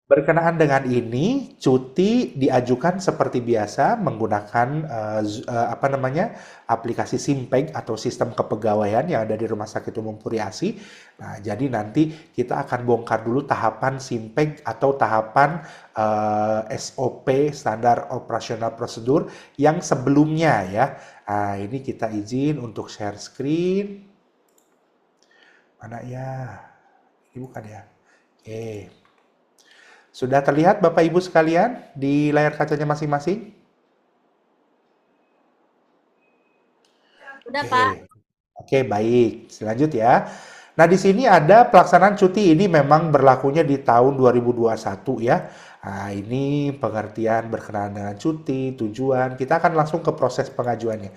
Berkenaan dengan ini, cuti diajukan seperti biasa menggunakan apa namanya aplikasi Simpeg atau sistem kepegawaian yang ada di Rumah Sakit Umum Puri Asi. Nah, jadi nanti kita akan bongkar dulu tahapan Simpeg atau tahapan SOP (Standar Operasional Prosedur) yang sebelumnya ya. Nah, ini kita izin untuk share screen. Mana ya? Ini bukan ya? Oke. Sudah terlihat Bapak Ibu sekalian di layar kacanya masing-masing? Udah, Oke. Pak. Oke, baik. Selanjut ya. Nah, di sini ada pelaksanaan cuti ini memang berlakunya di tahun 2021 ya. Nah, ini pengertian berkenaan dengan cuti, tujuan. Kita akan langsung ke proses pengajuannya.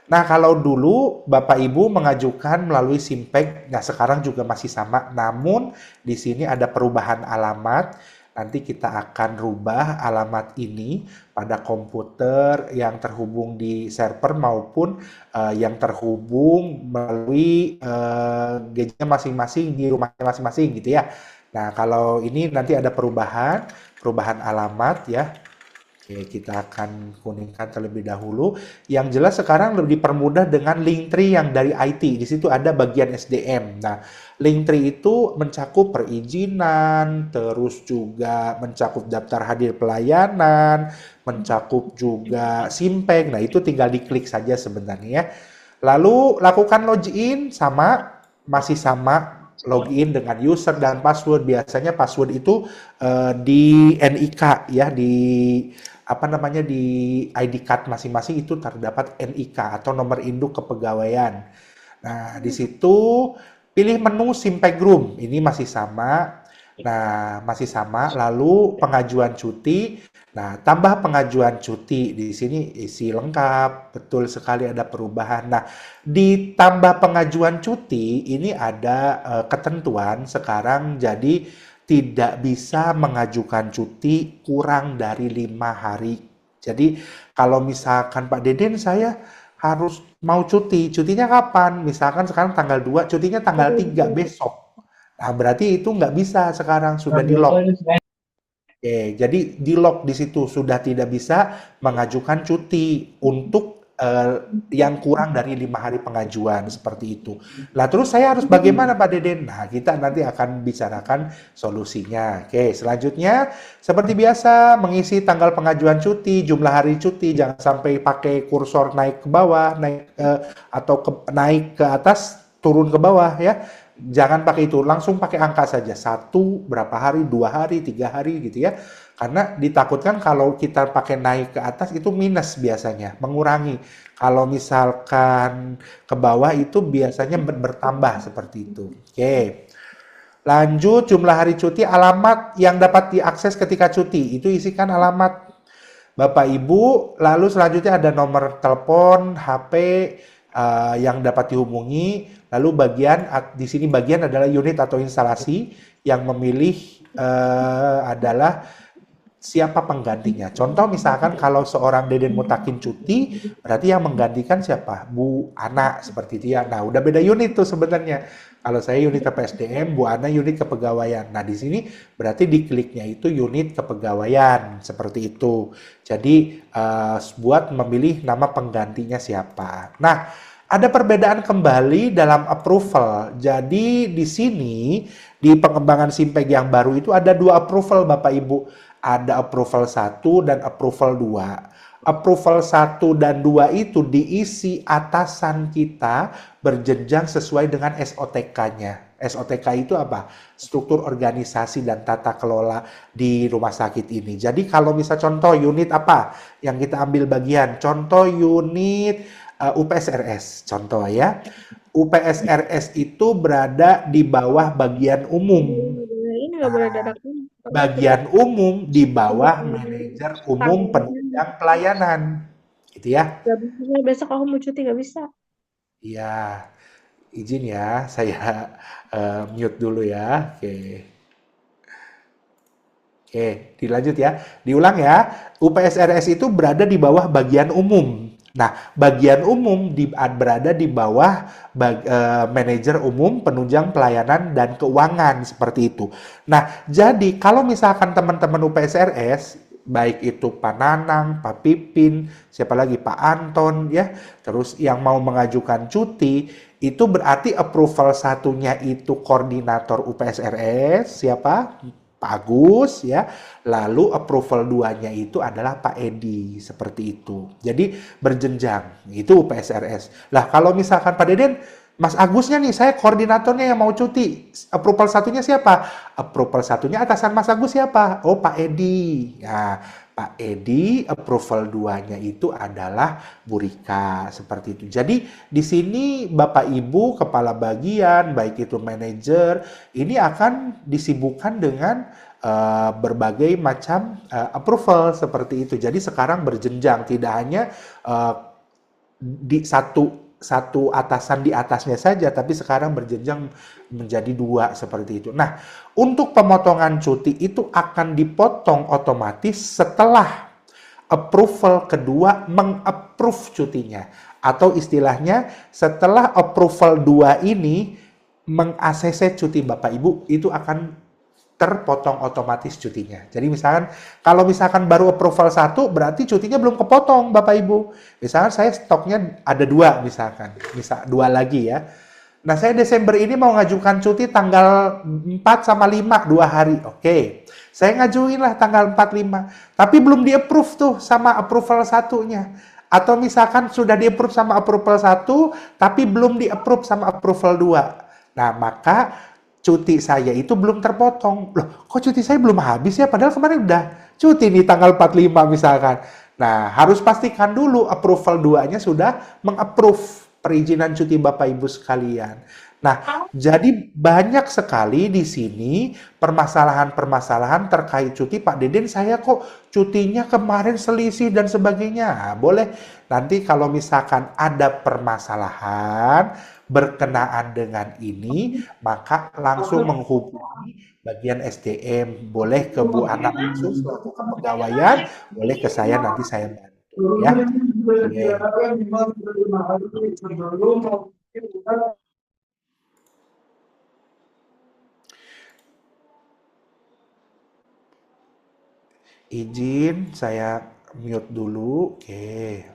Nah, kalau dulu Bapak Ibu mengajukan melalui Simpeg, nah sekarang juga masih sama, namun di sini ada perubahan alamat. Nanti kita akan rubah alamat ini pada komputer yang terhubung di server maupun yang terhubung melalui gadgetnya masing-masing di rumahnya masing-masing gitu ya. Nah, kalau ini nanti ada perubahan alamat ya. Oke, kita akan kuningkan terlebih dahulu. Yang jelas sekarang lebih dipermudah dengan Linktree yang dari IT. Di situ ada bagian SDM. Nah, Linktree itu mencakup perizinan, terus juga mencakup daftar hadir pelayanan, mencakup juga Simpeng. Nah, itu tinggal diklik saja sebenarnya ya. Lalu lakukan login masih sama login dengan user dan password. Biasanya password itu di NIK ya, di apa namanya di ID card masing-masing itu terdapat NIK atau nomor induk kepegawaian. Nah, di situ pilih menu Simpeg Room. Ini masih sama. Nah, masih sama. Lalu pengajuan cuti. Nah, tambah pengajuan cuti. Di sini isi lengkap. Betul sekali ada perubahan. Nah, di tambah pengajuan cuti ini ada ketentuan sekarang jadi tidak bisa mengajukan cuti kurang dari 5 hari. Jadi kalau misalkan Pak Deden saya harus mau cuti, cutinya kapan? Misalkan sekarang tanggal 2, cutinya tanggal 3 besok. Nah, berarti itu nggak bisa sekarang, sudah di-lock. Oke, jadi di-lock di situ, sudah tidak bisa mengajukan cuti untuk yang kurang dari 5 hari pengajuan, seperti itu. Nah, terus saya harus bagaimana Pak Deden? Nah, kita nanti akan bicarakan solusinya. Oke, selanjutnya seperti biasa mengisi tanggal pengajuan cuti, jumlah hari cuti, jangan sampai pakai kursor naik ke bawah, naik ke atas, turun ke bawah ya. Jangan pakai itu, langsung pakai angka saja. Satu, berapa hari, 2 hari, 3 hari gitu ya. Karena ditakutkan kalau kita pakai naik ke atas itu minus biasanya, mengurangi. Kalau misalkan ke bawah itu biasanya bertambah seperti itu. Oke. Lanjut, jumlah hari cuti, alamat yang dapat diakses ketika cuti. Itu isikan alamat Bapak Ibu, lalu selanjutnya ada nomor telepon, HP yang dapat dihubungi. Lalu di sini bagian adalah unit atau instalasi yang memilih adalah siapa penggantinya. Contoh misalkan kalau seorang Deden Mutakin cuti, berarti yang menggantikan siapa? Bu Ana seperti itu ya. Nah, udah beda unit tuh sebenarnya. Kalau saya unit PPSDM, Bu Ana unit kepegawaian. Nah, di sini berarti dikliknya itu unit kepegawaian seperti itu. Jadi buat memilih nama penggantinya siapa. Nah, ada perbedaan kembali dalam approval. Jadi di sini di pengembangan Simpeg yang baru itu ada dua approval Bapak Ibu. Ada approval 1 dan approval 2. Approval 1 dan 2 itu diisi atasan kita berjenjang sesuai dengan SOTK-nya. SOTK itu apa? Struktur organisasi dan tata kelola di rumah sakit ini. Jadi kalau misal contoh unit apa yang kita ambil bagian? Contoh unit UPSRS, contoh ya. UPSRS itu berada di bawah bagian umum. Ini nggak boleh dadak ini. Bagian umum di bawah manajer umum penunjang pelayanan. Gitu ya. Gak bisa, besok aku mau cuti gak bisa. Iya, izin ya, saya mute dulu ya. Oke. Oke, dilanjut ya. Diulang ya. UPSRS itu berada di bawah bagian umum. Nah, bagian umum berada di bawah manajer umum, penunjang pelayanan dan keuangan seperti itu. Nah, jadi kalau misalkan teman-teman UPSRS, baik itu Pak Nanang, Pak Pipin, siapa lagi Pak Anton ya, terus yang mau mengajukan cuti, itu berarti approval satunya itu koordinator UPSRS, siapa? Pak Agus ya, lalu approval 2-nya itu adalah Pak Edi, seperti itu. Jadi berjenjang, itu PSRS. Lah kalau misalkan Pak Deden, Mas Agusnya nih, saya koordinatornya yang mau cuti. Approval satunya siapa? Approval satunya atasan Mas Agus siapa? Oh Pak Edi. Ya, Pak Edi, approval 2-nya itu adalah Bu Rika, seperti itu. Jadi di sini Bapak Ibu, kepala bagian, baik itu manajer, ini akan disibukkan dengan berbagai macam approval seperti itu. Jadi sekarang berjenjang, tidak hanya uh, di satu atasan di atasnya saja, tapi sekarang berjenjang menjadi 2 seperti itu. Nah, untuk pemotongan cuti itu akan dipotong otomatis setelah approval kedua meng-approve cutinya. Atau istilahnya setelah approval 2 ini meng-ACC cuti Bapak Ibu, itu akan terpotong otomatis cutinya. Jadi misalkan, kalau misalkan baru approval 1, berarti cutinya belum kepotong Bapak Ibu. Misalkan saya stoknya ada 2 misalkan, 2 lagi ya. Nah saya Desember ini mau ngajukan cuti tanggal 4 sama 5, 2 hari. Oke, saya ngajuin lah tanggal 4, 5. Tapi belum di-approve tuh sama approval satunya. Atau misalkan sudah di-approve sama approval 1, tapi belum di-approve sama approval 2. Nah maka cuti saya itu belum terpotong. Loh, kok cuti saya belum habis ya? Padahal kemarin udah cuti nih tanggal 45 misalkan. Nah, harus pastikan dulu approval 2-nya sudah mengapprove perizinan cuti Bapak Ibu sekalian. Nah, jadi banyak sekali di sini permasalahan-permasalahan terkait cuti. Pak Deden, saya kok cutinya kemarin selisih dan sebagainya. Nah, boleh nanti kalau misalkan ada permasalahan berkenaan dengan ini, maka langsung menghubungi bagian SDM. Boleh ke Bu Ana langsung selaku kepegawaian, boleh ke saya, nanti saya bantu ya. Oke. Izin saya mute dulu. Oke.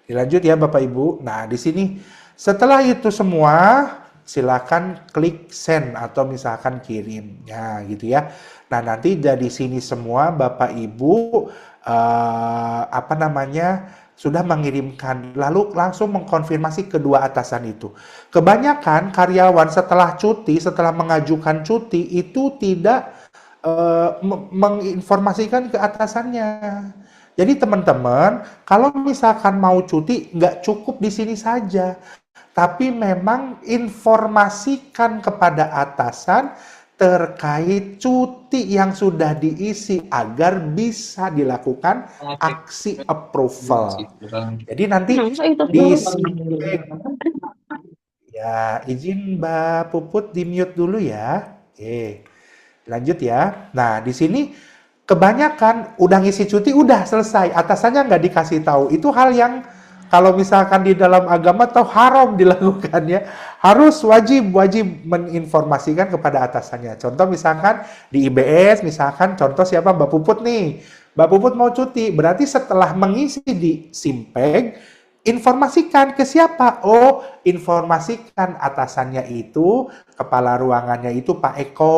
Dilanjut ya Bapak Ibu. Nah, di sini setelah itu semua silakan klik send atau misalkan kirim. Ya, gitu ya. Nah, nanti dari sini semua Bapak Ibu apa namanya sudah mengirimkan, lalu langsung mengkonfirmasi kedua atasan itu. Kebanyakan karyawan setelah cuti, setelah mengajukan cuti itu tidak menginformasikan ke atasannya. Jadi teman-teman, kalau misalkan mau cuti, nggak cukup di sini saja, tapi memang informasikan kepada atasan terkait cuti yang sudah diisi agar bisa dilakukan aksi approval. Jadi nanti di ya, izin Mbak Puput di mute dulu ya. Oke, lanjut ya. Nah, di sini kebanyakan udah ngisi cuti, udah selesai. Atasannya nggak dikasih tahu. Itu hal yang kalau misalkan di dalam agama atau haram dilakukan ya. Harus wajib menginformasikan kepada atasannya. Contoh misalkan di IBS, misalkan contoh siapa Mbak Puput nih. Mbak Puput mau cuti, berarti setelah mengisi di Simpeg, informasikan ke siapa? Oh, informasikan atasannya itu, kepala ruangannya itu Pak Eko.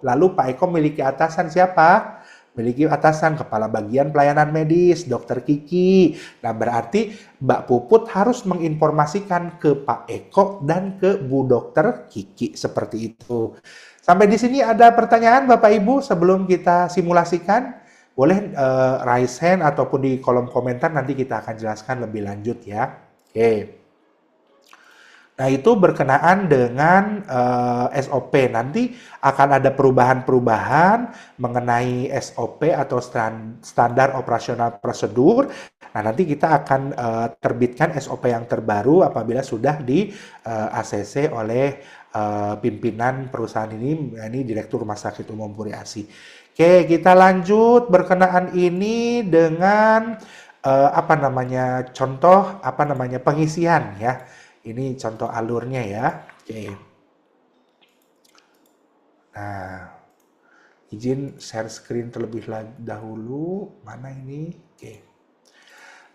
Lalu Pak Eko miliki atasan siapa? Miliki atasan kepala bagian pelayanan medis, Dokter Kiki. Nah, berarti Mbak Puput harus menginformasikan ke Pak Eko dan ke Bu Dokter Kiki seperti itu. Sampai di sini ada pertanyaan Bapak Ibu sebelum kita simulasikan? Boleh raise hand ataupun di kolom komentar, nanti kita akan jelaskan lebih lanjut ya. Oke. Nah, itu berkenaan dengan SOP. Nanti akan ada perubahan-perubahan mengenai SOP atau standar operasional prosedur. Nah, nanti kita akan terbitkan SOP yang terbaru apabila sudah di ACC oleh pimpinan perusahaan ini Direktur Rumah Sakit Umum Puri Asi. Oke, kita lanjut berkenaan ini dengan apa namanya contoh apa namanya pengisian ya. Ini contoh alurnya ya. Oke. Nah, izin share screen terlebih dahulu. Mana ini? Oke.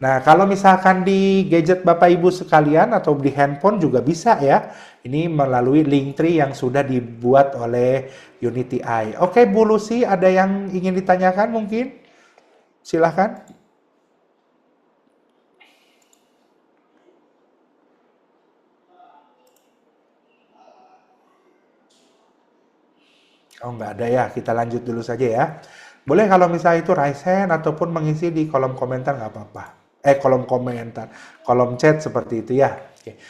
Nah, kalau misalkan di gadget Bapak Ibu sekalian atau di handphone juga bisa ya. Ini melalui Linktree yang sudah dibuat oleh Unity AI. Oke, Bu Lucy, ada yang ingin ditanyakan mungkin? Silahkan. Oh, nggak ada ya. Kita lanjut dulu saja ya. Boleh kalau misalnya itu raise hand ataupun mengisi di kolom komentar nggak apa-apa. Kolom komentar. Kolom chat seperti itu ya. Oke.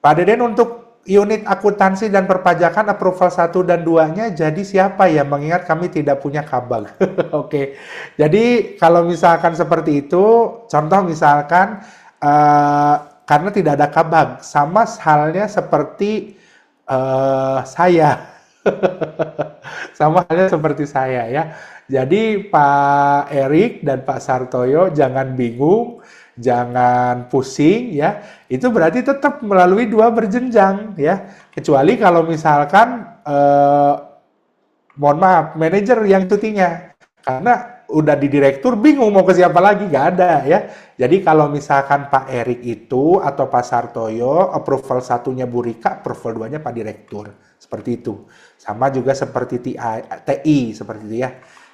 Pak Deden, untuk unit akuntansi dan perpajakan approval 1 dan 2-nya jadi siapa ya? Mengingat kami tidak punya kabag. Oke. Jadi kalau misalkan seperti itu, contoh misalkan karena tidak ada kabag, sama halnya seperti saya. Sama halnya seperti saya ya. Jadi Pak Erik dan Pak Sartoyo jangan bingung, jangan pusing ya. Itu berarti tetap melalui dua berjenjang ya. Kecuali kalau misalkan mohon maaf, manajer yang cutinya. Karena udah di direktur bingung mau ke siapa lagi, nggak ada ya. Jadi kalau misalkan Pak Erik itu atau Pak Sartoyo, approval satunya Bu Rika, approval duanya Pak Direktur. Seperti itu. Sama juga seperti TI, seperti itu ya.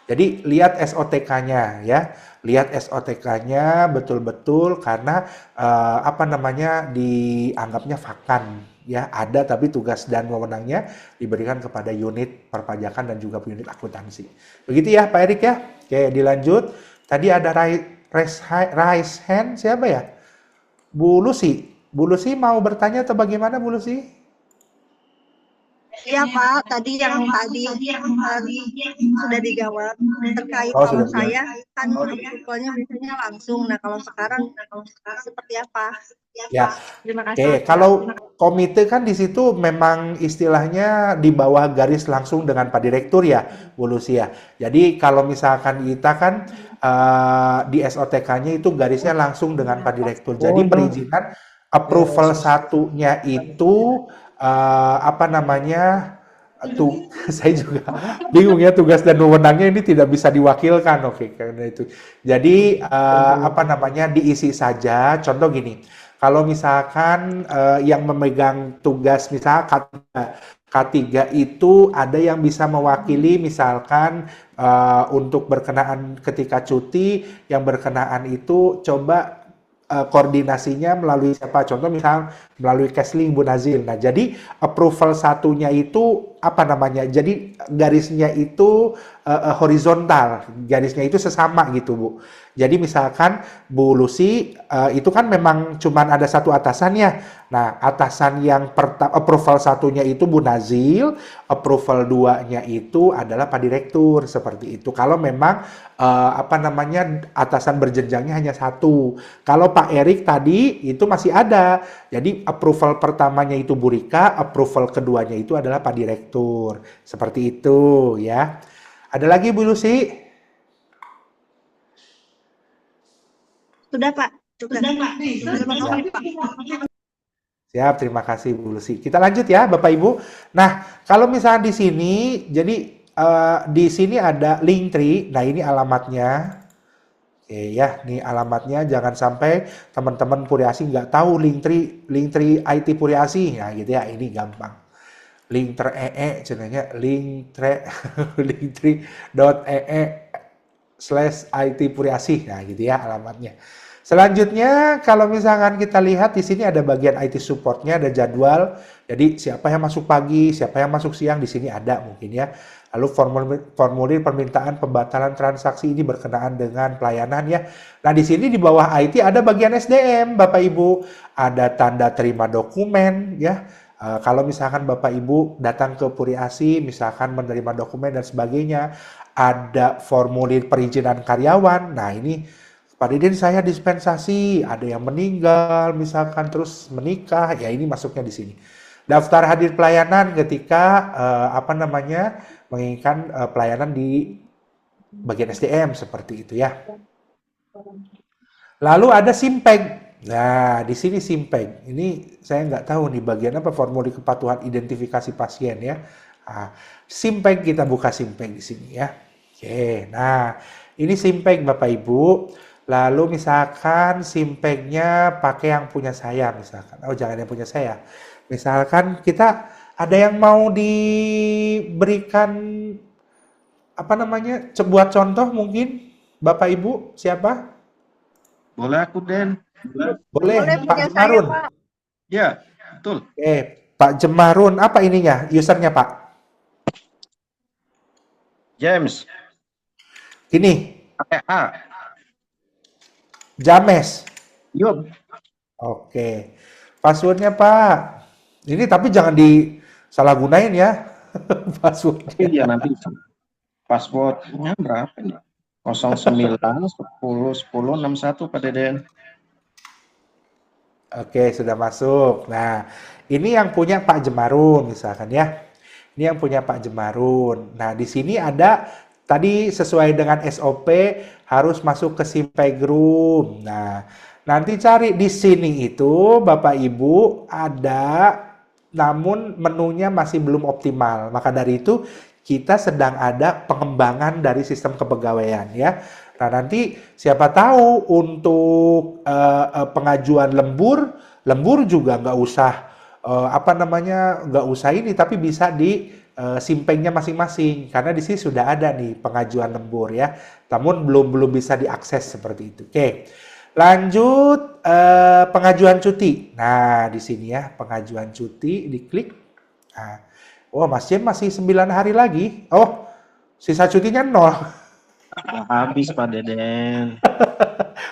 Jadi lihat SOTK-nya ya. Lihat SOTK-nya betul-betul karena apa namanya dianggapnya vakan ya, ada tapi tugas dan wewenangnya diberikan kepada unit perpajakan dan juga unit akuntansi. Begitu ya Pak Erik ya. Oke, dilanjut. Tadi ada raise hand siapa ya? Bu Lucy. Bu Lucy mau bertanya atau bagaimana Bu Lucy? Iya Pak, tadi sudah dijawab terkait Oh, kalau sudah saya dijawab. kan approval-nya biasanya langsung. Nah kalau sekarang seperti apa? Ya, Terima kasih. oke. Kalau komite kan di situ memang istilahnya di bawah garis langsung dengan Pak Direktur ya, Bu Lucy ya. Jadi kalau misalkan kita kan di SOTK-nya itu garisnya langsung dengan Pak Direktur. Jadi perizinan approval satunya itu apa namanya tuh saya juga bingung ya, tugas dan wewenangnya ini tidak bisa diwakilkan. Oke, karena itu. Jadi apa namanya diisi saja. Contoh gini, kalau misalkan yang memegang tugas misalnya K3 itu ada yang bisa mewakili misalkan untuk berkenaan ketika cuti, yang berkenaan itu coba koordinasinya melalui siapa? Contoh misal melalui Kesling Bu Nazil. Nah, jadi approval satunya itu apa namanya? Jadi garisnya itu horizontal, garisnya itu sesama gitu Bu. Jadi misalkan Bu Lucy itu kan memang cuman ada satu atasannya. Nah, atasan yang approval satunya itu Bu Nazil, approval 2-nya itu adalah Pak Direktur, seperti itu. Kalau memang apa namanya atasan berjenjangnya hanya satu. Kalau Pak Erik tadi itu masih ada. Jadi approval pertamanya itu Bu Rika, approval keduanya itu adalah Pak Direktur. Seperti itu ya. Ada lagi Bu Lucy? Sudah Pak. Terima kasih Pak. Siap, terima kasih Bu Lucy. Kita lanjut ya Bapak Ibu. Nah, kalau misalnya di sini, jadi di sini ada Linktree. Nah, ini alamatnya. Oke ya, ini alamatnya. Jangan sampai teman-teman Puriasi nggak tahu Linktree IT Puriasi. Nah, gitu ya. Ini gampang. Linktree, cenanya linktree.ee/IT Puriasi. Nah, gitu ya alamatnya. Selanjutnya, kalau misalkan kita lihat di sini ada bagian IT support-nya, ada jadwal. Jadi siapa yang masuk pagi, siapa yang masuk siang di sini ada mungkin ya. Lalu formulir permintaan pembatalan transaksi ini berkenaan dengan pelayanan ya. Nah, di sini di bawah IT ada bagian SDM, Bapak Ibu. Ada tanda terima dokumen ya. Kalau misalkan Bapak Ibu datang ke Puri Asi, misalkan menerima dokumen dan sebagainya, ada formulir perizinan karyawan. Nah, ini Pak Deden saya dispensasi, ada yang meninggal, misalkan terus menikah, ya ini masuknya di sini. Daftar hadir pelayanan ketika menginginkan pelayanan di bagian SDM seperti itu ya. Lalu ada simpeg. Nah, di sini simpeg. Ini saya nggak tahu nih bagian apa formulir kepatuhan identifikasi pasien ya. Nah, simpeg kita buka simpeg di sini ya. Oke, nah ini simpeg Bapak Ibu. Lalu misalkan simpegnya pakai yang punya saya misalkan. Oh, jangan yang punya saya. Misalkan kita ada yang mau diberikan buat contoh mungkin Bapak Ibu siapa? Boleh aku, Den? Boleh, Boleh Pak punya saya, Jemarun. Pak. Ya, betul. Pak Jemarun, apa ininya? Usernya, Pak? James, Ini, pakai A. James. Yuk, Oke. Passwordnya, Pak. Ini tapi jangan disalahgunain ya. Passwordnya. iya nanti passwordnya berapa nih? 09 10 10 61 Pak Deden. Oke, sudah masuk. Nah, ini yang punya Pak Jemarun misalkan ya. Ini yang punya Pak Jemarun. Nah, di sini ada tadi sesuai dengan SOP harus masuk ke Simpeg Room. Nah, nanti cari di sini itu Bapak Ibu ada namun menunya masih belum optimal. Maka dari itu kita sedang ada pengembangan dari sistem kepegawaian ya. Nah, nanti siapa tahu untuk pengajuan lembur juga nggak usah nggak usah ini, tapi bisa di simpengnya masing-masing karena di sini sudah ada nih pengajuan lembur ya. Namun belum bisa diakses seperti itu. Oke, lanjut pengajuan cuti. Nah, di sini ya pengajuan cuti diklik. Nah, oh Mas Jen masih 9 hari lagi. Oh, sisa cutinya 0. Habis Pak Deden.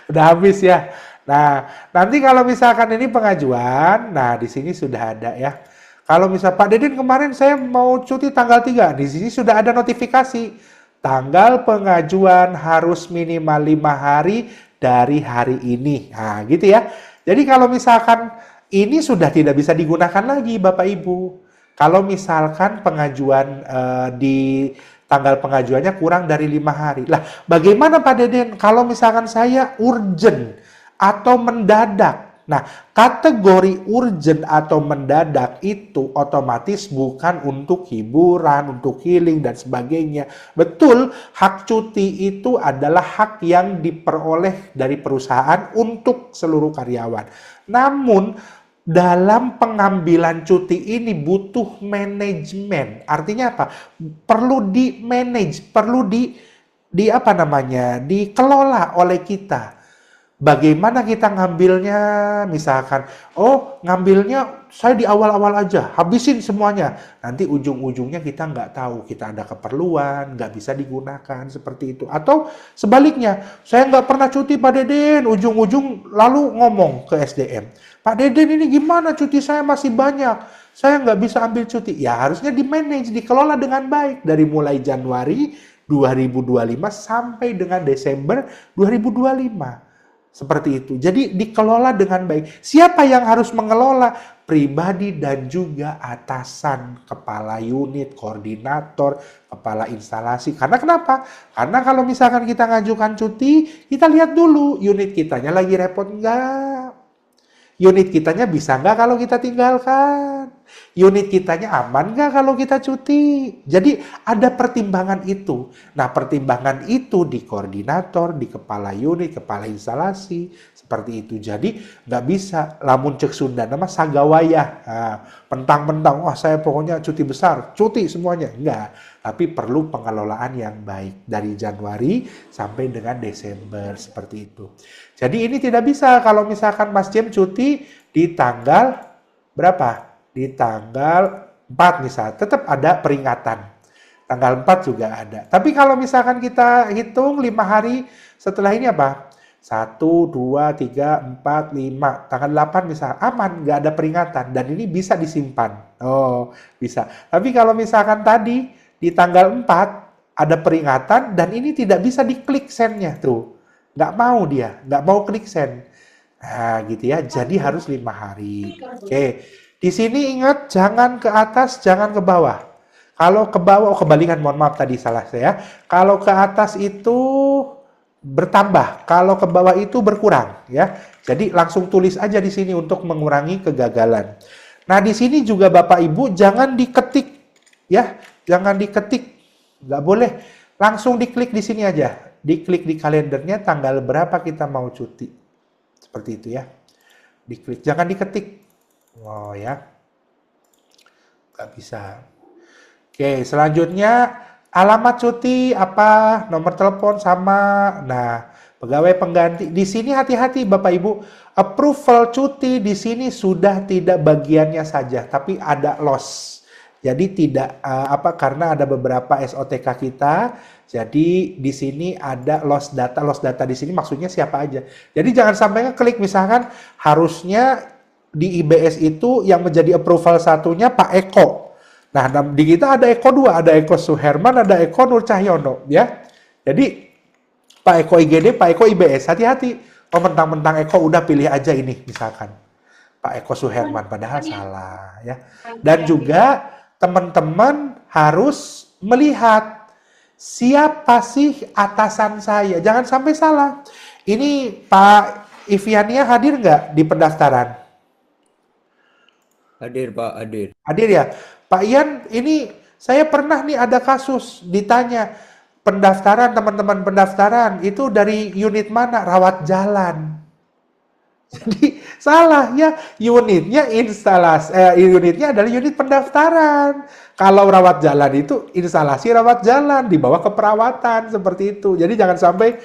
Udah habis ya. Nah, nanti kalau misalkan ini pengajuan, nah di sini sudah ada ya. Kalau misal Pak Deden kemarin saya mau cuti tanggal 3, di sini sudah ada notifikasi. Tanggal pengajuan harus minimal 5 hari dari hari ini. Nah, gitu ya. Jadi kalau misalkan ini sudah tidak bisa digunakan lagi Bapak Ibu. Kalau misalkan pengajuan di tanggal pengajuannya kurang dari 5 hari. Lah, bagaimana Pak Deden kalau misalkan saya urgent atau mendadak? Nah, kategori urgent atau mendadak itu otomatis bukan untuk hiburan, untuk healing dan sebagainya. Betul, hak cuti itu adalah hak yang diperoleh dari perusahaan untuk seluruh karyawan. Namun, dalam pengambilan cuti ini butuh manajemen. Artinya apa? Perlu di-manage, perlu dikelola oleh kita. Bagaimana kita ngambilnya? Misalkan, ngambilnya saya di awal-awal aja, habisin semuanya. Nanti ujung-ujungnya kita nggak tahu, kita ada keperluan, nggak bisa digunakan seperti itu. Atau sebaliknya, saya nggak pernah cuti Pak Deden, ujung-ujung lalu ngomong ke SDM. Pak Deden ini gimana cuti saya masih banyak, saya nggak bisa ambil cuti. Ya harusnya di-manage, dikelola dengan baik. Dari mulai Januari 2025 sampai dengan Desember 2025. Seperti itu. Jadi dikelola dengan baik. Siapa yang harus mengelola? Pribadi dan juga atasan, kepala unit, koordinator, kepala instalasi. Karena kenapa? Karena kalau misalkan kita ngajukan cuti, kita lihat dulu unit kitanya lagi repot enggak? Unit kitanya bisa nggak kalau kita tinggalkan? Unit kitanya aman nggak kalau kita cuti? Jadi ada pertimbangan itu. Nah, pertimbangan itu di koordinator, di kepala unit, kepala instalasi, seperti itu. Jadi nggak bisa lamun cek Sunda nama sagawaya. Nah, pentang-pentang, wah saya pokoknya cuti besar, cuti semuanya. Enggak. Tapi perlu pengelolaan yang baik dari Januari sampai dengan Desember seperti itu. Jadi ini tidak bisa kalau misalkan Mas Jem cuti di tanggal berapa? Di tanggal 4 misalnya, tetap ada peringatan. Tanggal 4 juga ada. Tapi kalau misalkan kita hitung 5 hari setelah ini apa? 1, 2, 3, 4, 5. Tanggal 8 bisa aman, nggak ada peringatan. Dan ini bisa disimpan. Oh, bisa. Tapi kalau misalkan tadi di tanggal 4 ada peringatan dan ini tidak bisa diklik send-nya tuh. Nggak mau dia, nggak mau klik send. Nah, gitu ya. Jadi harus 5 hari. Oke. Di sini ingat jangan ke atas, jangan ke bawah. Kalau ke bawah, oh kebalikan, mohon maaf tadi salah saya. Kalau ke atas itu bertambah, kalau ke bawah itu berkurang, ya. Jadi langsung tulis aja di sini untuk mengurangi kegagalan. Nah, di sini juga Bapak Ibu jangan diketik, ya. Jangan diketik, nggak boleh. Langsung diklik di sini aja. Diklik di kalendernya tanggal berapa kita mau cuti. Seperti itu ya. Diklik, jangan diketik. Oh ya, nggak bisa. Oke, selanjutnya alamat cuti apa, nomor telepon sama. Nah, pegawai pengganti di sini hati-hati Bapak Ibu. Approval cuti di sini sudah tidak bagiannya saja, tapi ada loss. Jadi tidak karena ada beberapa SOTK kita. Jadi di sini ada loss data. Loss data di sini maksudnya siapa aja. Jadi jangan sampai ngeklik misalkan harusnya di IBS itu yang menjadi approval satunya Pak Eko. Nah, di kita ada Eko 2, ada Eko Suherman, ada Eko Nur Cahyono, ya. Jadi, Pak Eko IGD, Pak Eko IBS, hati-hati. Oh, mentang-mentang Eko udah pilih aja ini, misalkan. Pak Eko Suherman, padahal salah, ya. Dan juga, teman-teman harus melihat siapa sih atasan saya. Jangan sampai salah. Ini Pak Iviania hadir nggak di pendaftaran? Hadir Pak, hadir. Hadir ya? Pak Ian, ini saya pernah nih ada kasus ditanya pendaftaran teman-teman pendaftaran itu dari unit mana? Rawat jalan. Jadi salah ya, unitnya adalah unit pendaftaran. Kalau rawat jalan itu instalasi rawat jalan di bawah keperawatan seperti itu. Jadi jangan sampai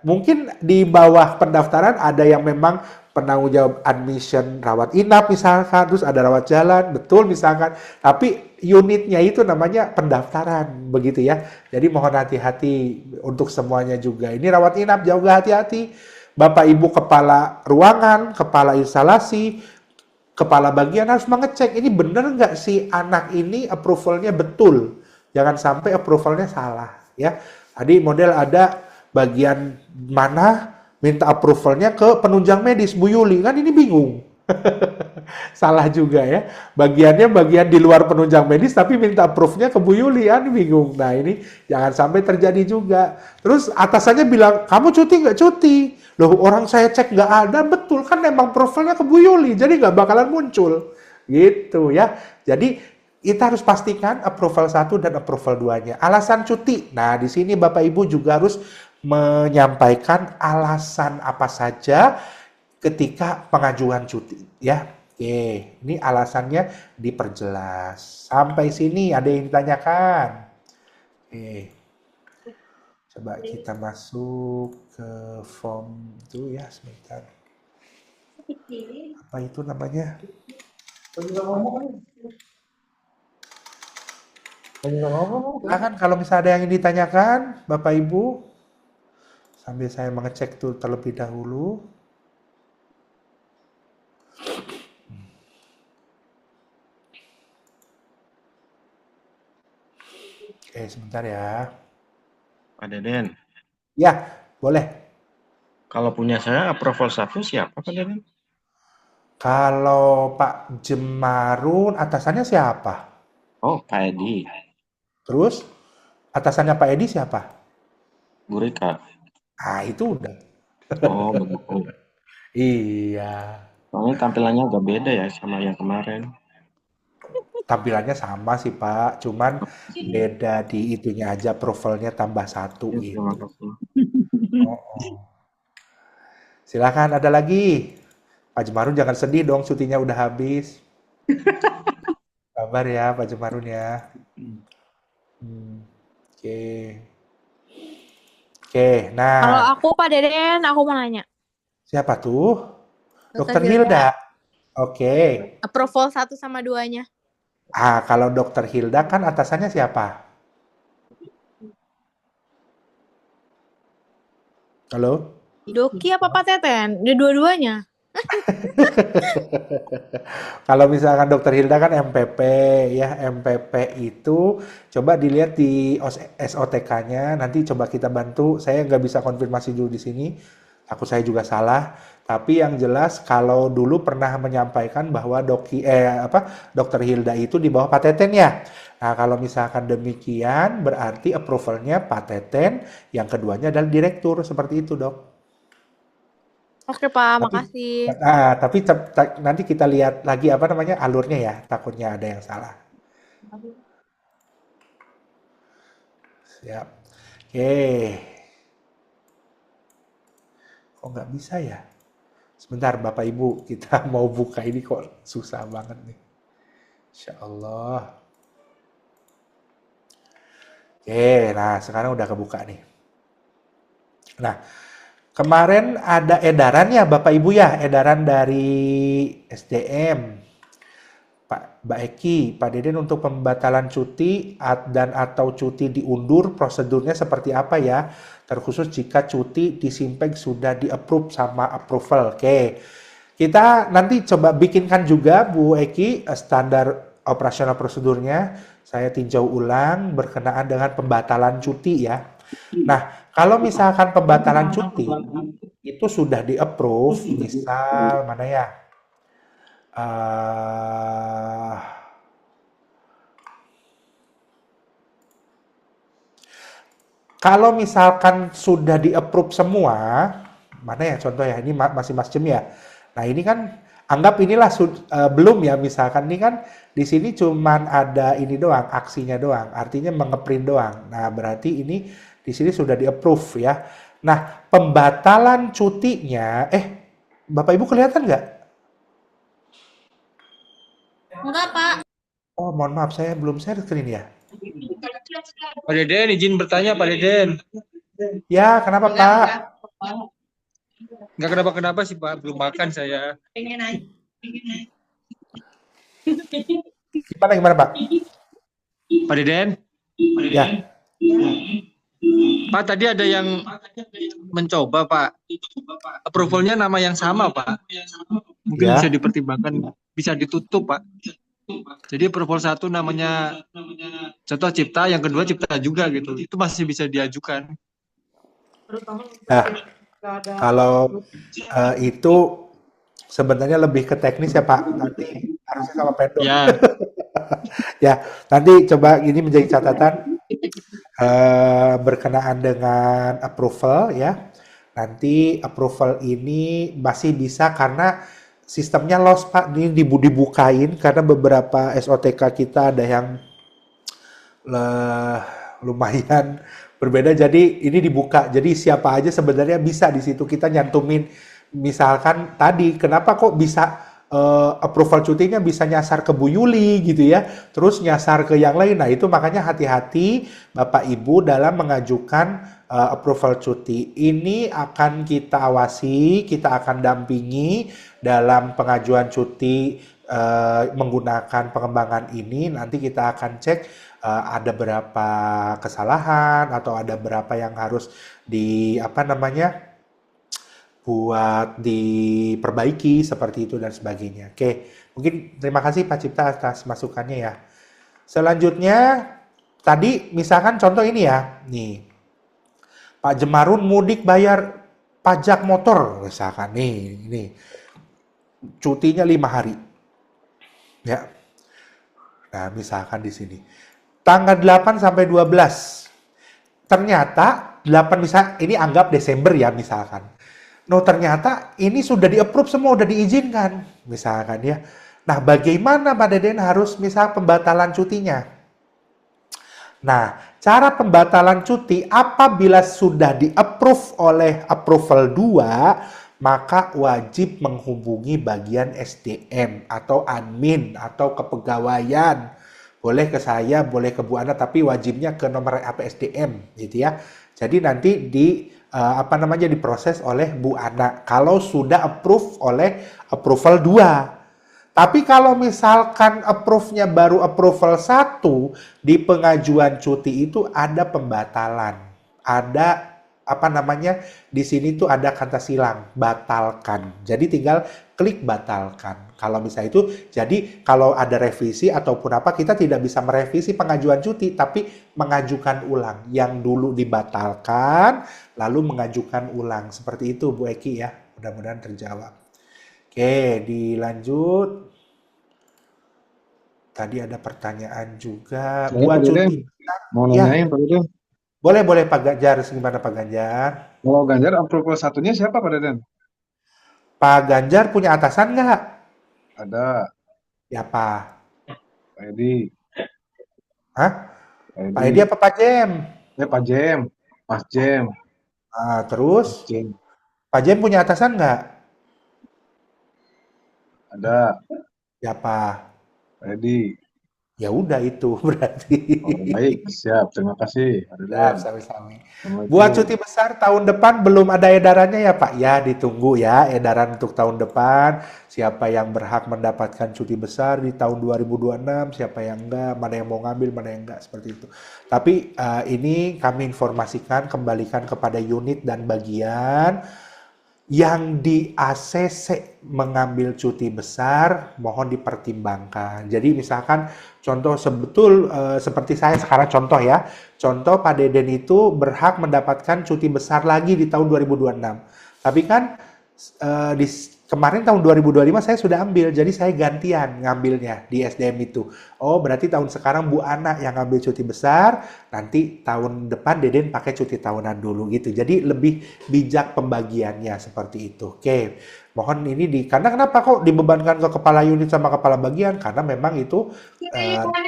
mungkin di bawah pendaftaran ada yang memang penanggung jawab admission rawat inap misalkan, terus ada rawat jalan, betul misalkan. Tapi unitnya itu namanya pendaftaran, begitu ya. Jadi mohon hati-hati untuk semuanya juga. Ini rawat inap juga hati-hati. Bapak Ibu kepala ruangan, kepala instalasi, kepala bagian harus mengecek ini benar nggak sih anak ini approvalnya betul. Jangan sampai approvalnya salah ya. Tadi model ada bagian mana minta approvalnya ke penunjang medis Bu Yuli, kan ini bingung. Salah juga ya. Bagian di luar penunjang medis tapi minta approve-nya ke Bu Yuli, kan bingung. Nah, ini jangan sampai terjadi juga. Terus atasannya bilang, "Kamu cuti nggak cuti?" Loh, orang saya cek nggak ada, betul kan memang profilnya ke Bu Yuli, jadi nggak bakalan muncul. Gitu ya. Jadi kita harus pastikan approval 1 dan approval 2-nya. Alasan cuti. Nah, di sini Bapak Ibu juga harus menyampaikan alasan apa saja ketika pengajuan cuti ya. Oke, ini alasannya diperjelas. Sampai sini ada yang ditanyakan? Oke. Coba kita masuk ke form itu ya sebentar. Apa itu namanya? Silakan kalau misalnya ada yang ingin ditanyakan, Bapak Ibu. Sambil saya mengecek itu terlebih dahulu. Oke, sebentar ya. Pak Deden, Ya, boleh. kalau punya saya approval 1 siapa Pak Deden? Kalau Pak Jemarun, atasannya siapa? Oh, Pak Edi, Terus, atasannya Pak Edi siapa? Bu Rika. Ah, itu udah. Oh, begitu. Iya. Soalnya tampilannya agak beda ya sama yang kemarin. Tampilannya sama sih, Pak. Cuman beda di itunya aja, profilnya tambah 1 Ya, terima gitu. kasih. Oh. Silakan, ada lagi. Pak Jemarun jangan sedih dong, cutinya udah habis. Sabar ya, Pak Jemarun ya. Oke. Oke, Kalau nah aku Pak Deden, aku mau nanya. siapa tuh? Dokter Dokter Hilda. Oke. Approval 1 sama 2-nya. Kalau Dokter Hilda kan atasannya siapa? Halo? Doki apa Pak Teten? Dua-duanya. Kalau misalkan Dokter Hilda kan MPP ya, MPP itu coba dilihat di SOTK-nya, nanti coba kita bantu. Saya nggak bisa konfirmasi dulu di sini, aku saya juga salah. Tapi yang jelas kalau dulu pernah menyampaikan bahwa Dokter Hilda itu di bawah Pak Teten ya. Nah kalau misalkan demikian berarti approval-nya Pak Teten, yang keduanya adalah direktur seperti itu dok. Oke Pak, Tapi makasih. nanti kita lihat lagi apa namanya alurnya ya, takutnya ada yang salah. Siap. Oke, kok nggak bisa ya? Sebentar Bapak Ibu, kita mau buka ini kok susah banget nih. Insya Allah. Oke, nah sekarang udah kebuka nih. Nah, kemarin ada edaran ya Bapak Ibu ya, edaran dari SDM. Mbak Eki, Pak Deden untuk pembatalan cuti dan atau cuti diundur prosedurnya seperti apa ya? Terkhusus jika cuti di Simpeg sudah di-approve sama approval. Oke, kita nanti coba bikinkan juga Bu Eki standar operasional prosedurnya. Saya tinjau ulang berkenaan dengan pembatalan cuti ya. Nah, kalau misalkan pembatalan cuti itu sudah di-approve, misal mana ya? Eh, Kalau misalkan sudah di-approve semua, mana ya contoh ya, ini masih Mas Jem ya. Nah ini kan, anggap inilah belum ya, misalkan ini kan di sini cuman ada ini doang, aksinya doang, artinya mengeprint doang. Nah berarti ini di sini sudah di-approve ya. Nah pembatalan cutinya, Bapak Ibu kelihatan nggak? Enggak Pak. Oh mohon maaf, saya belum share screen ya. Pak Deden, izin bertanya Pak Deden. Ya, kenapa Pak? Nggak kenapa-kenapa sih Pak, belum makan saya. Gimana Pak? Pak Deden, Ya, Pak tadi ada yang mencoba Pak. Approvalnya nama yang sama Pak. Mungkin ya. bisa dipertimbangkan, bisa ditutup Pak. Jadi approval satu namanya contoh Cipta, yang kedua Cipta juga gitu. Itu masih bisa diajukan. Nah, kalau itu sebenarnya lebih ke teknis ya Pak. Nanti harusnya sama Pendok. Ya, Ya, nanti coba ini menjadi catatan berkenaan dengan approval ya. Nanti approval ini masih bisa karena sistemnya lost Pak. Ini dibukain karena beberapa SOTK kita ada yang lumayan berbeda. Jadi ini dibuka. Jadi siapa aja sebenarnya bisa di situ kita nyantumin. Misalkan tadi kenapa kok bisa approval cutinya bisa nyasar ke Bu Yuli gitu ya, terus nyasar ke yang lain. Nah itu makanya hati-hati Bapak Ibu dalam mengajukan approval cuti. Ini akan kita awasi, kita akan dampingi dalam pengajuan cuti menggunakan pengembangan ini. Nanti kita akan cek ada berapa kesalahan atau ada berapa yang harus buat diperbaiki seperti itu dan sebagainya. Oke, mungkin terima kasih Pak Cipta atas masukannya ya. Selanjutnya, tadi misalkan contoh ini ya, nih Pak Jemarun mudik bayar pajak motor, misalkan nih cutinya 5 hari, ya. Nah, misalkan di sini tanggal 8 sampai 12, ternyata 8 ini anggap Desember ya misalkan. No, ternyata ini sudah di-approve semua, udah diizinkan, misalkan ya. Nah, bagaimana Pak Deden harus misal pembatalan cutinya? Nah, cara pembatalan cuti apabila sudah di-approve oleh approval 2, maka wajib menghubungi bagian SDM atau admin atau kepegawaian. Boleh ke saya, boleh ke Bu Ana, tapi wajibnya ke nomor APSDM gitu ya. Jadi nanti diproses oleh Bu Ana kalau sudah approve oleh approval 2. Tapi kalau misalkan approve-nya baru approval 1, di pengajuan cuti itu ada pembatalan. Ada apa namanya? Di sini tuh ada kata silang, batalkan. Jadi tinggal klik batalkan. Kalau misalnya itu, jadi kalau ada revisi ataupun apa, kita tidak bisa merevisi pengajuan cuti, tapi mengajukan ulang. Yang dulu dibatalkan, lalu mengajukan ulang. Seperti itu Bu Eki ya. Mudah-mudahan terjawab. Oke, dilanjut. Tadi ada pertanyaan juga. Saya Buat Pak Deden cuti. mau Ya, nanyain Pak Deden. boleh Pak Ganjar. Gimana Pak Ganjar? Kalau Ganjar approval satunya siapa Pak Deden? Pak Ganjar punya atasan nggak? Ada Ya Pak. Pak Edi, Hah? Pak Pak Edi Edi, apa Pak Jem? Pak Jem, Mas Jem, Ah, Mas terus Jem, Pak Jem punya atasan nggak? ada Ya Pak. Pak Edi. Ya udah itu berarti. Oh, baik, siap. Terima kasih, Pak Siap, Deden. sami-sami. Buat cuti Assalamualaikum. besar tahun depan belum ada edarannya ya Pak? Ya, ditunggu ya edaran untuk tahun depan. Siapa yang berhak mendapatkan cuti besar di tahun 2026, siapa yang enggak, mana yang mau ngambil, mana yang enggak, seperti itu. Tapi ini kami informasikan, kembalikan kepada unit dan bagian yang di ACC mengambil cuti besar, mohon dipertimbangkan. Jadi misalkan contoh seperti saya sekarang contoh ya. Contoh Pak Deden itu berhak mendapatkan cuti besar lagi di tahun 2026. Tapi kan kemarin tahun 2025 saya sudah ambil, jadi saya gantian ngambilnya di SDM itu. Oh, berarti tahun sekarang Bu Ana yang ngambil cuti besar, nanti tahun depan Deden pakai cuti tahunan dulu gitu. Jadi lebih bijak pembagiannya seperti itu. Oke, mohon ini karena kenapa kok dibebankan ke kepala unit sama kepala bagian? Karena memang itu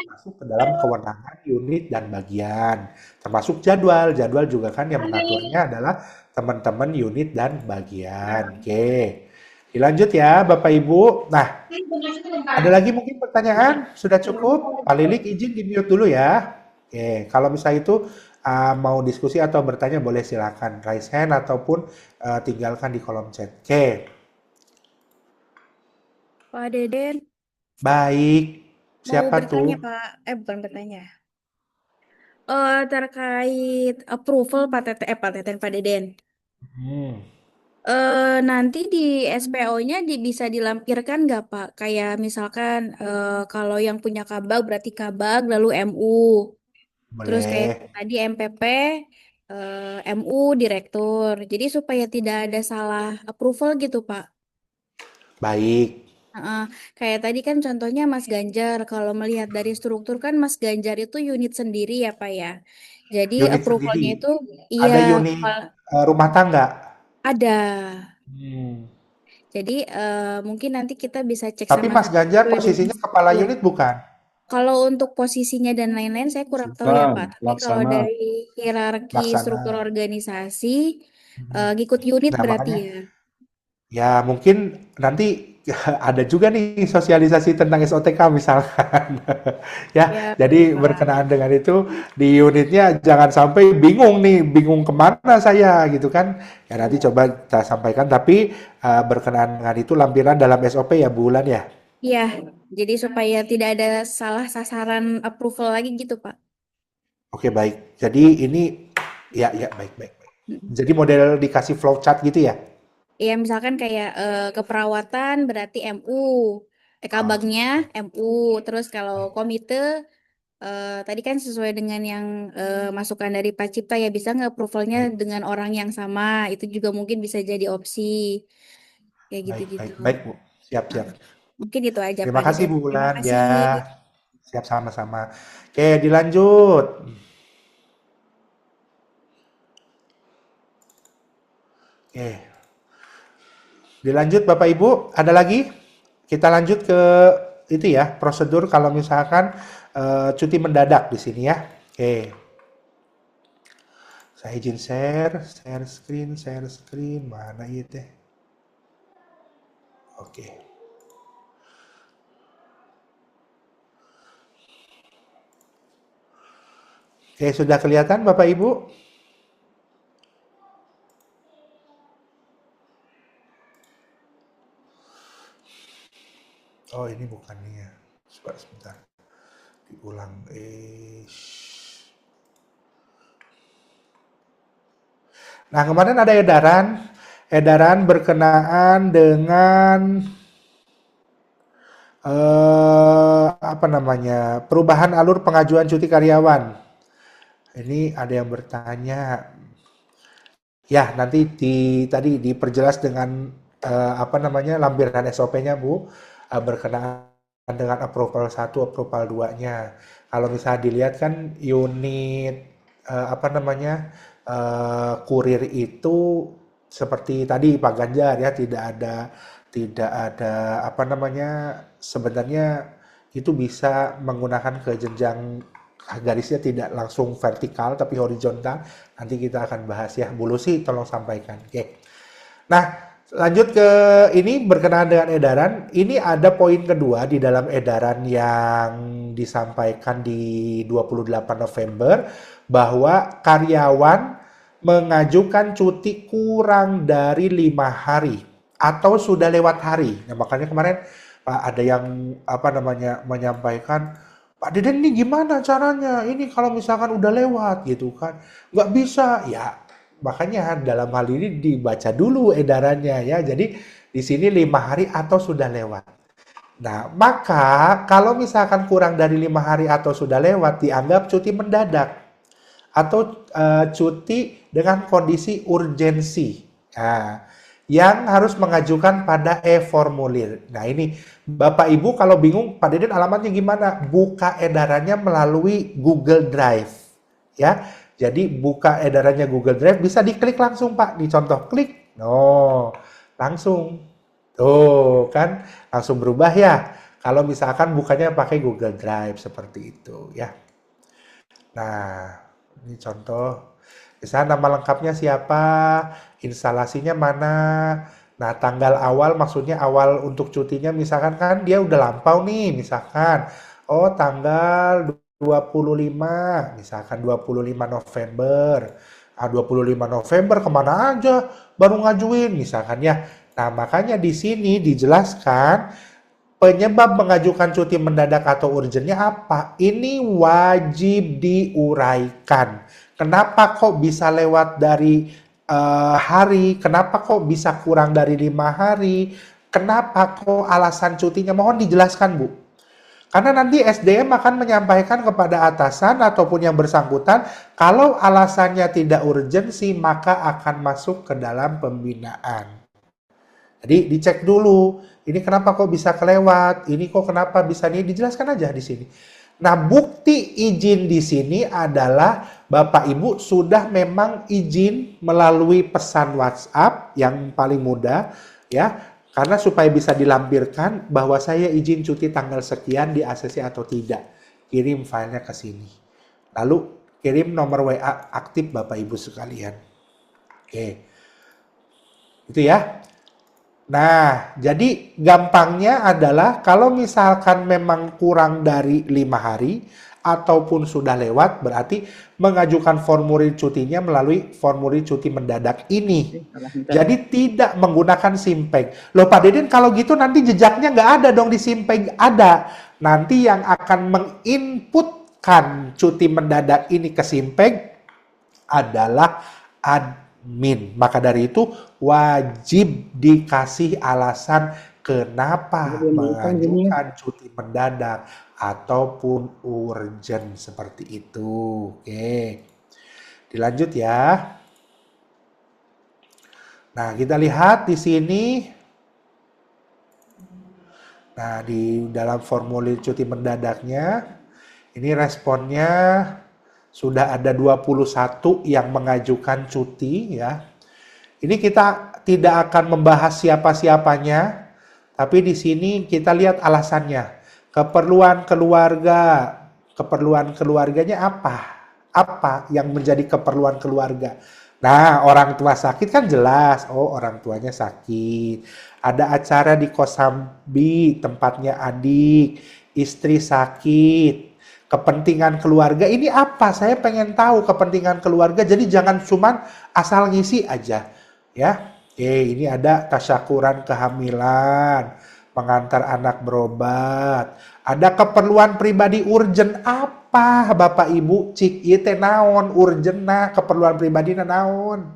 masuk ke dalam kewenangan unit dan bagian. Termasuk jadwal. Jadwal juga kan yang mengaturnya adalah teman-teman unit dan bagian. Oke. Dilanjut ya Bapak Ibu. Nah, ada lagi mungkin pertanyaan? Sudah cukup? Pak Lilik izin di-mute dulu ya. Oke, kalau misalnya itu mau diskusi atau bertanya boleh silakan raise hand ataupun tinggalkan di kolom chat. Oke, Pak Deden, baik. mau Siapa bertanya tuh? Pak, bukan bertanya. Terkait approval Pak Teten, Pak Deden. Hmm, Nanti di SPO-nya bisa dilampirkan nggak Pak? Kayak misalkan kalau yang punya kabag berarti kabag lalu MU. Terus kayak boleh. tadi MPP, MU direktur. Jadi supaya tidak ada salah approval gitu Pak. Baik. Heeh. Kayak tadi kan contohnya Mas Ganjar, kalau melihat dari struktur kan Mas Ganjar itu unit sendiri ya Pak ya. Jadi Unit approvalnya sendiri. itu iya Ada unit rumah tangga. ada. Hmm. Jadi mungkin nanti kita bisa cek Tapi sama Mas Ganjar sesuai dengan posisinya kepala struktur. unit bukan? Kalau untuk posisinya dan lain-lain saya kurang tahu ya Bukan, Pak. Tapi kalau pelaksana. dari hierarki Laksana. struktur organisasi Hmm. ngikut unit Nah, berarti makanya ya. ya mungkin nanti ada juga nih sosialisasi tentang SOTK misalkan. Ya, Ya, jadi Pak. berkenaan dengan itu di unitnya jangan sampai bingung nih, bingung kemana saya gitu kan. Ya nanti coba kita sampaikan, tapi berkenaan dengan itu lampiran dalam SOP ya Bu Wulan ya. Iya, jadi supaya tidak ada salah sasaran approval lagi gitu Pak. Oke baik. Jadi ini ya baik. Jadi model dikasih flowchart gitu ya. Ya misalkan kayak keperawatan berarti MU, Ah, kabagnya MU, terus kalau komite tadi kan sesuai dengan yang masukan dari Pak Cipta ya bisa nggak approvalnya baik, dengan orang yang sama, itu juga mungkin bisa jadi opsi kayak gitu-gitu. baik Bu. Siap Nah, siap. mungkin itu aja Terima Pak kasih Deden. Bu Terima Wulan kasih. ya. Siap sama-sama. Oke, dilanjut. Oke, dilanjut Bapak Ibu. Ada lagi? Kita lanjut ke itu ya, prosedur kalau misalkan cuti mendadak di sini ya. Oke, saya izin share screen, mana ya teh? Oke. Oke, sudah kelihatan Bapak Ibu? Oh, ini bukannya. Sebentar. Diulang. Nah, kemarin ada edaran berkenaan dengan apa namanya, perubahan alur pengajuan cuti karyawan. Ini ada yang bertanya, ya nanti tadi diperjelas dengan apa namanya, lampiran SOP-nya Bu, berkenaan dengan approval 1, approval 2-nya. Kalau misalnya dilihat kan unit apa namanya, kurir itu seperti tadi Pak Ganjar ya, tidak ada apa namanya, sebenarnya itu bisa menggunakan ke jenjang, garisnya tidak langsung vertikal tapi horizontal. Nanti kita akan bahas ya. Bu Lucy tolong sampaikan. Oke. Nah, lanjut ke ini berkenaan dengan edaran. Ini ada poin kedua di dalam edaran yang disampaikan di 28 November bahwa karyawan mengajukan cuti kurang dari 5 hari atau sudah lewat hari. Nah, makanya kemarin Pak ada yang apa namanya menyampaikan, Pak Deden ini gimana caranya? Ini kalau misalkan udah lewat gitu kan, nggak bisa. Ya, makanya dalam hal ini dibaca dulu edarannya ya. Jadi di sini 5 hari atau sudah lewat. Nah, maka kalau misalkan kurang dari 5 hari atau sudah lewat dianggap cuti mendadak atau cuti dengan kondisi urgensi. Nah, yang harus mengajukan pada e-formulir. Nah, ini Bapak Ibu kalau bingung, Pak Deden alamatnya gimana? Buka edarannya melalui Google Drive. Ya, jadi buka edarannya Google Drive, bisa diklik langsung Pak. Di contoh klik, no, langsung. Tuh kan, langsung berubah ya. Kalau misalkan bukanya pakai Google Drive seperti itu ya. Nah, ini contoh. Misalnya nama lengkapnya siapa, instalasinya mana. Nah, tanggal awal maksudnya awal untuk cutinya misalkan kan dia udah lampau nih, misalkan. Oh, tanggal 25, misalkan 25 November. 25 November kemana aja baru ngajuin misalkan ya. Nah, makanya di sini dijelaskan penyebab mengajukan cuti mendadak atau urgennya apa? Ini wajib diuraikan. Kenapa kok bisa lewat dari hari? Kenapa kok bisa kurang dari 5 hari? Kenapa kok alasan cutinya? Mohon dijelaskan, Bu. Karena nanti SDM akan menyampaikan kepada atasan ataupun yang bersangkutan, kalau alasannya tidak urgensi, maka akan masuk ke dalam pembinaan. Jadi dicek dulu, ini kenapa kok bisa kelewat, ini kok kenapa bisa ini, dijelaskan aja di sini. Nah, bukti izin di sini adalah Bapak Ibu sudah memang izin melalui pesan WhatsApp yang paling mudah ya, karena supaya bisa dilampirkan bahwa saya izin cuti tanggal sekian di ACC atau tidak. Kirim filenya ke sini. Lalu kirim nomor WA aktif Bapak Ibu sekalian. Oke. Itu ya. Nah, jadi gampangnya adalah kalau misalkan memang kurang dari 5 hari ataupun sudah lewat, berarti mengajukan formulir cutinya melalui formulir cuti mendadak ini. Jadi tidak menggunakan Simpeg. Loh Pak Deden, kalau gitu nanti jejaknya nggak ada dong di Simpeg. Ada. Nanti yang akan menginputkan cuti mendadak ini ke Simpeg adalah admin. Maka dari itu wajib dikasih alasan kenapa mengajukan cuti mendadak ataupun urgent seperti itu. Oke. Dilanjut ya. Nah, kita lihat di sini. Nah, di dalam formulir cuti mendadaknya ini responnya sudah ada 21 yang mengajukan cuti ya. Ini kita tidak akan membahas siapa-siapanya, tapi di sini kita lihat alasannya. Keperluan keluarganya apa? Apa yang menjadi keperluan keluarga? Nah, orang tua sakit kan jelas, oh orang tuanya sakit. Ada acara di Kosambi, tempatnya adik, istri sakit. Kepentingan keluarga ini apa? Saya pengen tahu kepentingan keluarga. Jadi jangan cuma asal ngisi aja, ya. Oke, ini ada tasyakuran kehamilan, mengantar anak berobat. Ada keperluan pribadi urgent apa, Bapak Ibu? Cik ieu teh naon urgentna keperluan pribadi naon?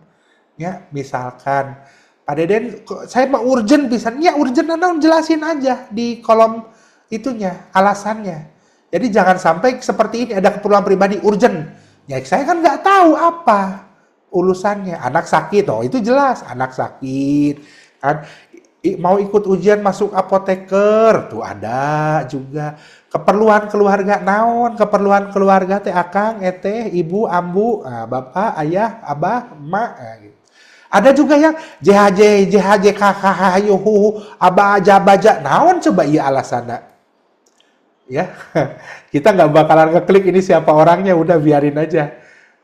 Ya, misalkan Pak Deden, saya mah urgent pisan. Ya, urgent naon jelasin aja di kolom itunya, alasannya. Jadi jangan sampai seperti ini ada keperluan pribadi urgent. Ya, saya kan nggak tahu apa ulusannya. Anak sakit, oh itu jelas anak sakit. Kan mau ikut ujian masuk apoteker, tuh ada juga. Keperluan keluarga naon, keperluan keluarga teh akang, eteh, ibu, ambu, bapak, ayah, abah, emak, gitu. Ada juga yang JHJ, KKH, yuhu, abah, aja, baja, naon coba iya alasanna. Ya, kita nggak bakalan ngeklik ini siapa orangnya, udah biarin aja.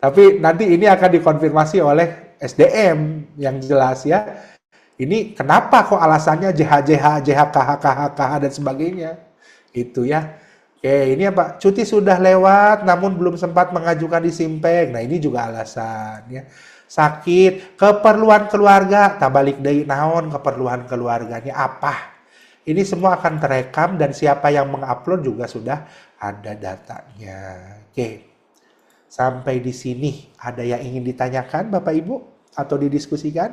Tapi nanti ini akan dikonfirmasi oleh SDM yang jelas ya. Ini kenapa kok alasannya JHJH, JHKH, KHKH dan sebagainya. Itu ya. Oke, ini apa? Cuti sudah lewat namun belum sempat mengajukan di Simpek. Nah, ini juga alasan ya. Sakit, keperluan keluarga, tabalik deui naon keperluan keluarganya apa? Ini semua akan terekam dan siapa yang mengupload juga sudah ada datanya. Oke. Sampai di sini ada yang ingin ditanyakan Bapak Ibu atau didiskusikan?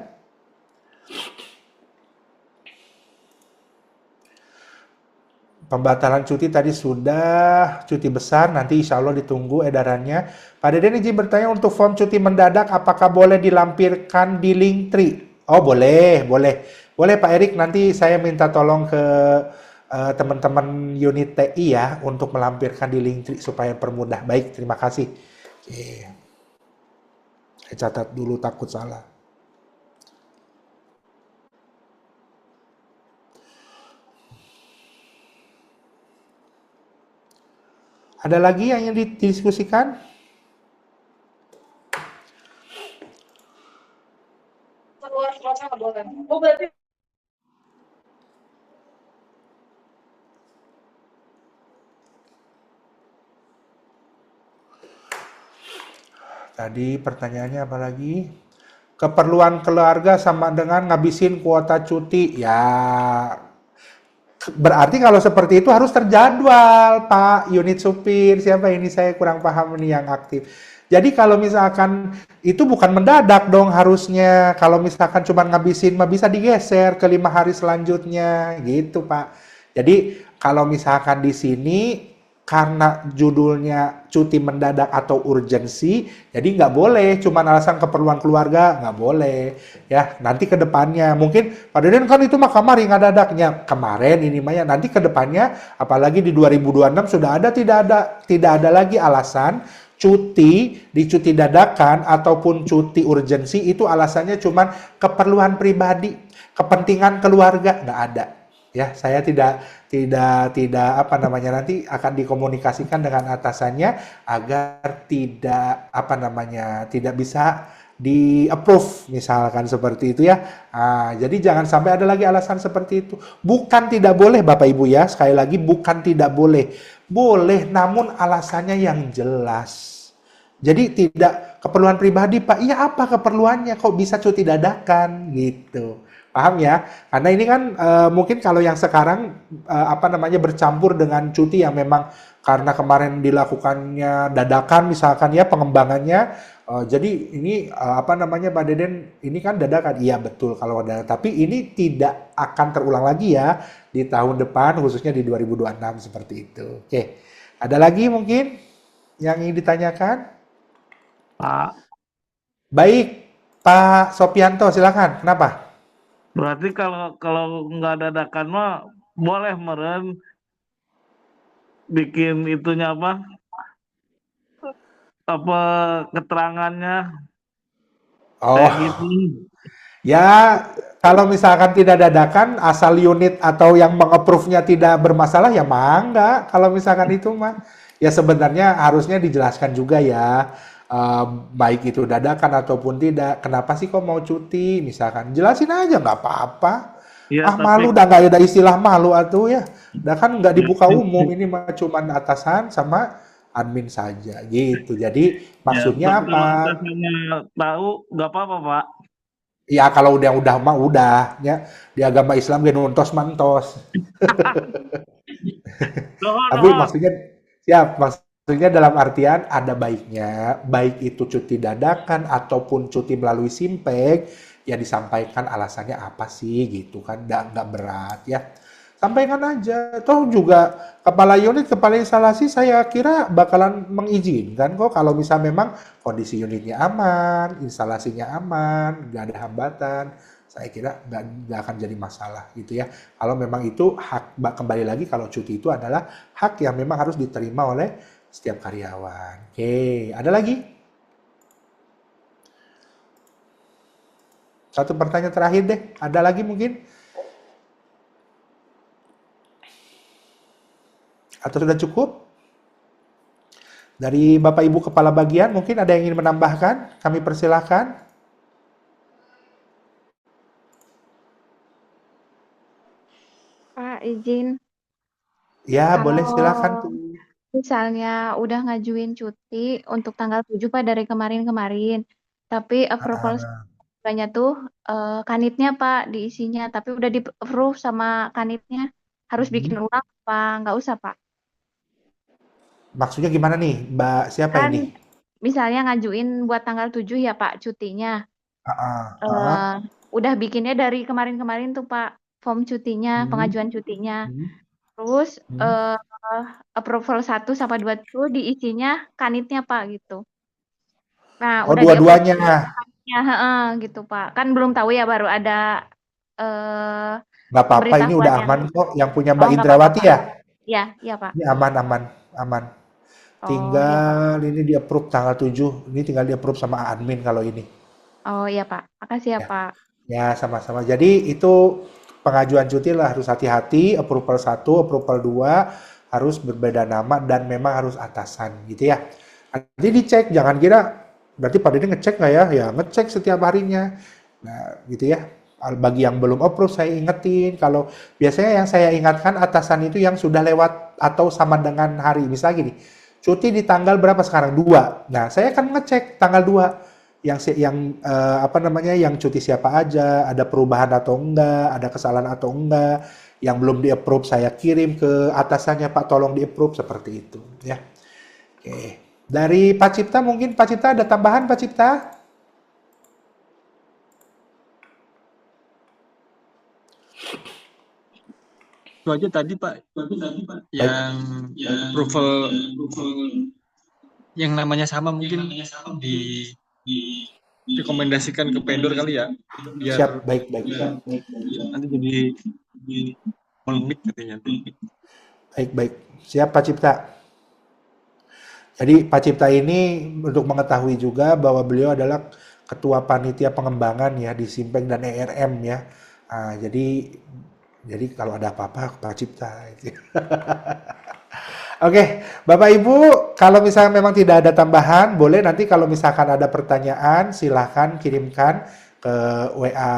Pembatalan cuti tadi sudah, cuti besar, nanti insya Allah ditunggu edarannya. Pak Deden izin bertanya untuk form cuti mendadak, apakah boleh dilampirkan di Linktree? Oh boleh, boleh. Boleh Pak Erik, nanti saya minta tolong ke teman-teman unit TI ya, untuk melampirkan di Linktree supaya permudah. Baik, terima kasih. Oke. Saya catat dulu takut salah. Ada lagi yang ingin didiskusikan? Tadi pertanyaannya apa lagi? Keperluan keluarga sama dengan ngabisin kuota cuti. Ya, berarti kalau seperti itu harus terjadwal, Pak unit supir. Siapa ini saya kurang paham nih yang aktif. Jadi kalau misalkan itu bukan mendadak dong harusnya. Kalau misalkan cuma ngabisin mah bisa digeser ke 5 hari selanjutnya gitu, Pak. Jadi kalau misalkan di sini karena judulnya cuti mendadak atau urgensi, jadi nggak boleh cuman alasan keperluan keluarga, nggak boleh ya. Nanti ke depannya mungkin Pak Deden kan itu mah kamari nggak dadaknya kemarin ini mah ya, nanti ke depannya apalagi di 2026 sudah ada tidak ada lagi alasan cuti di cuti dadakan ataupun cuti urgensi itu alasannya cuman keperluan pribadi, kepentingan keluarga, nggak ada. Ya, saya tidak apa namanya nanti akan dikomunikasikan dengan atasannya agar tidak apa namanya tidak bisa di approve misalkan seperti itu ya. Jadi jangan sampai ada lagi alasan seperti itu. Bukan tidak boleh Bapak Ibu ya, sekali lagi bukan tidak boleh. Boleh namun alasannya yang jelas. Jadi tidak keperluan pribadi Pak, iya apa keperluannya kok bisa cuti dadakan gitu. Paham ya? Karena ini kan mungkin kalau yang sekarang apa namanya bercampur dengan cuti yang memang karena kemarin dilakukannya dadakan misalkan ya pengembangannya. Jadi ini apa namanya Pak Deden ini kan dadakan. Iya betul kalau ada. Tapi ini tidak akan terulang lagi ya di tahun depan khususnya di 2026 seperti itu. Oke. Ada lagi mungkin yang ingin ditanyakan? Pak, Baik, Pak Sopianto silakan. Kenapa? berarti kalau nggak dadakan mah boleh meren bikin itunya apa keterangannya kayak Oh, gini. ya kalau misalkan tidak dadakan asal unit atau yang meng-approve-nya tidak bermasalah ya mangga. Kalau misalkan itu mah ya sebenarnya harusnya dijelaskan juga ya. Baik itu dadakan ataupun tidak. Kenapa sih kok mau cuti? Misalkan jelasin aja nggak apa-apa. Ya Ah tapi malu, udah nggak ada istilah malu atuh ya. Udah kan nggak dibuka umum ini mah cuman atasan sama admin saja gitu. Jadi ya maksudnya tapi kalau apa? atasannya tahu nggak apa-apa Pak. Ya kalau udah mah udah ya di agama Islam gen untos mantos. Tapi Dohon. maksudnya siap, maksudnya dalam artian ada baiknya, baik itu cuti dadakan ataupun cuti melalui simpek, ya disampaikan alasannya apa sih gitu kan, nggak berat ya. Sampaikan aja. Toh juga kepala unit, kepala instalasi saya kira bakalan mengizinkan kok kalau misal memang kondisi unitnya aman, instalasinya aman, nggak ada hambatan. Saya kira nggak akan jadi masalah gitu ya. Kalau memang itu hak, kembali lagi kalau cuti itu adalah hak yang memang harus diterima oleh setiap karyawan. Oke, ada lagi? Satu pertanyaan terakhir deh. Ada lagi mungkin? Atau sudah cukup? Dari Bapak Ibu Kepala Bagian mungkin ada yang ingin menambahkan? Kami persilahkan. Pak, izin. Ya, boleh Kalau silakan tuh. misalnya udah ngajuin cuti untuk tanggal 7 Pak dari kemarin-kemarin, tapi approval Ah, banyak tuh kanitnya Pak diisinya, tapi udah di approve sama kanitnya. Harus bikin mhm. ulang apa nggak usah Pak? Maksudnya gimana nih, Mbak siapa Kan ini? misalnya ngajuin buat tanggal 7 ya Pak cutinya. Heeh, heeh. Eh, udah bikinnya dari kemarin-kemarin tuh Pak, form cutinya, Mhm, pengajuan cutinya. mhm, Terus mhm. approval 1 sama 2 tuh diisinya kanitnya Pak gitu. Nah, Oh, udah di-approve dua-duanya. kanitnya, heeh, gitu Pak. Kan belum tahu ya baru ada eh Nggak apa-apa, ini udah pemberitahuan yang aman kok. Yang punya oh Mbak nggak apa-apa Indrawati Pak. ya? Iya, iya Pak. Ini aman, aman, aman. Oh iya Pak. Tinggal ini di-approve tanggal 7. Ini tinggal di-approve sama admin kalau ini. Oh iya Pak. Makasih ya Ya, Pak. ya sama-sama. Jadi itu pengajuan cuti lah harus hati-hati. Approval 1, approval 2 harus berbeda nama dan memang harus atasan gitu ya. Nanti dicek, jangan kira berarti Pak Dede ngecek nggak ya? Ya ngecek setiap harinya. Nah gitu ya. Bagi yang belum approve saya ingetin. Kalau biasanya yang saya ingatkan atasan itu yang sudah lewat atau sama dengan hari. Misalnya gini, cuti di tanggal berapa sekarang? 2. Nah saya akan ngecek tanggal 2 apa namanya yang cuti siapa aja, ada perubahan atau enggak, ada kesalahan atau enggak, yang belum di-approve saya kirim ke atasannya Pak tolong di-approve seperti itu ya. Oke. Dari Pak Cipta mungkin Pak Cipta ada tambahan Pak Cipta? Itu aja tadi Pak, Baik. yang approval yang namanya sama mungkin rekomendasikan ke vendor kali ya, biar Siap, baik, baik. nanti jadi polemik katanya. Baik, baik. Siap Pak Cipta. Jadi Pak Cipta ini untuk mengetahui juga bahwa beliau adalah Ketua Panitia Pengembangan ya di Simpeng dan ERM ya. Ah, jadi kalau ada apa-apa Pak Cipta. Oke, Bapak Ibu, kalau misalnya memang tidak ada tambahan, boleh nanti kalau misalkan ada pertanyaan, silahkan kirimkan ke WA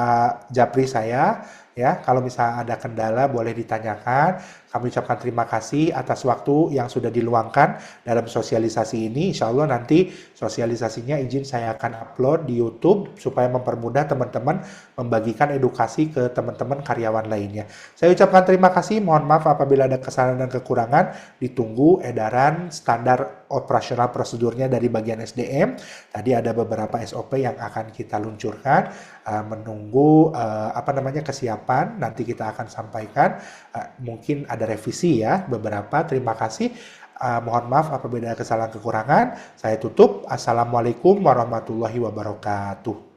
Japri saya. Ya, kalau misalnya ada kendala, boleh ditanyakan. Kami ucapkan terima kasih atas waktu yang sudah diluangkan dalam sosialisasi ini. Insya Allah nanti sosialisasinya izin saya akan upload di YouTube supaya mempermudah teman-teman membagikan edukasi ke teman-teman karyawan lainnya. Saya ucapkan terima kasih. Mohon maaf apabila ada kesalahan dan kekurangan. Ditunggu edaran standar operasional prosedurnya dari bagian SDM. Tadi ada beberapa SOP yang akan kita luncurkan. Menunggu kesiapan. Nanti kita akan sampaikan. Mungkin ada revisi ya beberapa. Terima kasih. Mohon maaf apabila ada kesalahan kekurangan. Saya tutup. Assalamualaikum warahmatullahi wabarakatuh.